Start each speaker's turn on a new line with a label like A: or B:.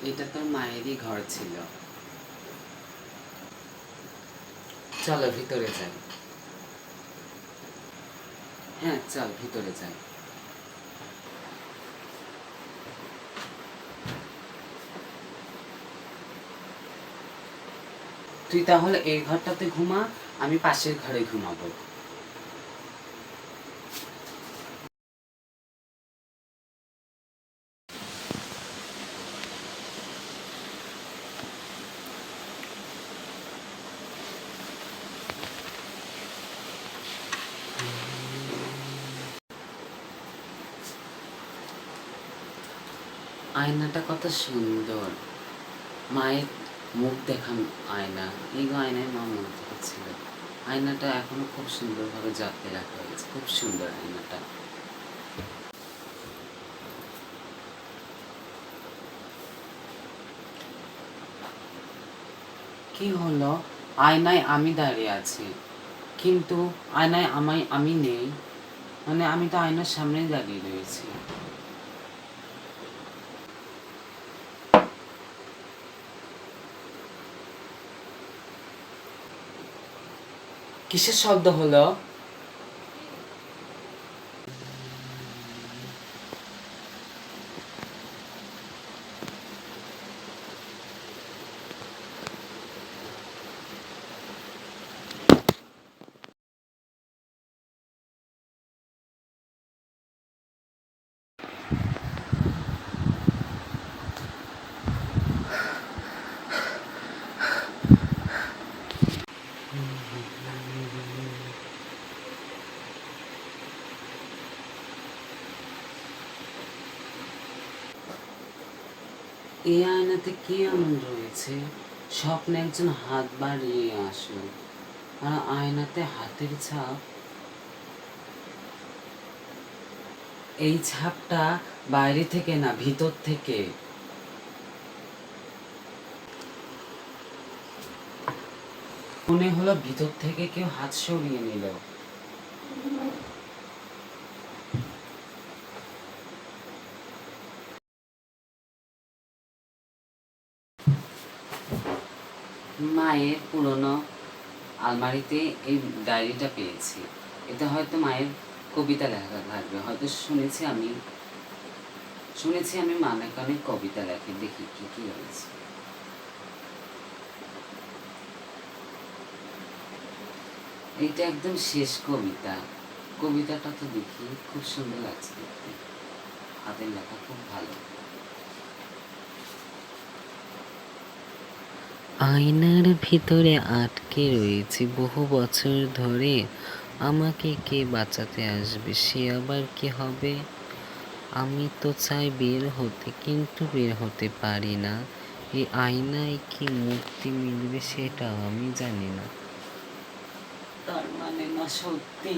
A: এটা তোর মায়েরই ঘর ছিল। চলো ভিতরে যাই। হ্যাঁ চল ভিতরে যাই। তুই তাহলে এই ঘরটাতে ঘুমা, আমি পাশের ঘরে ঘুমাবো। আয়নাটা কত সুন্দর, মায়ের মুখ দেখান আয়না। এই আয়নায় মা মুখ দেখেছিল। আয়নাটা এখনো খুব সুন্দরভাবে যত্নে রাখা হয়েছে, খুব সুন্দর আয়নাটা। কি হলো? আয়নায় আমি দাঁড়িয়ে আছি, কিন্তু আয়নায় আমি নেই। মানে আমি তো আয়নার সামনেই দাঁড়িয়ে রয়েছি। কিসের শব্দ হলো? এই আয়নাতে কি এমন রয়েছে? স্বপ্নে একজন হাত বাড়িয়ে আসলো, আর আয়নাতে হাতের ছাপ। এই ছাপটা বাইরে থেকে না, ভিতর থেকে। মনে হলো ভিতর থেকে কেউ হাত সরিয়ে নিল। মায়ের পুরনো আলমারিতে এই ডায়েরিটা পেয়েছি। এটা হয়তো মায়ের কবিতা লেখা থাকবে। হয়তো শুনেছি আমি অনেক অনেক কবিতা লেখে। দেখি কি কি রয়েছে। এইটা একদম শেষ কবিতা। কবিতাটা তো দেখি, খুব সুন্দর লাগছে দেখতে। হাতের লেখা খুব ভালো।
B: আয়নার ভিতরে আটকে রয়েছি বহু বছর ধরে। আমাকে কে বাঁচাতে আসবে? সে আবার কি হবে? আমি তো চাই বের হতে, কিন্তু বের হতে পারি না। এই আয়নায় কি মুক্তি মিলবে সেটা আমি জানি না।
A: তার মানে না সত্যি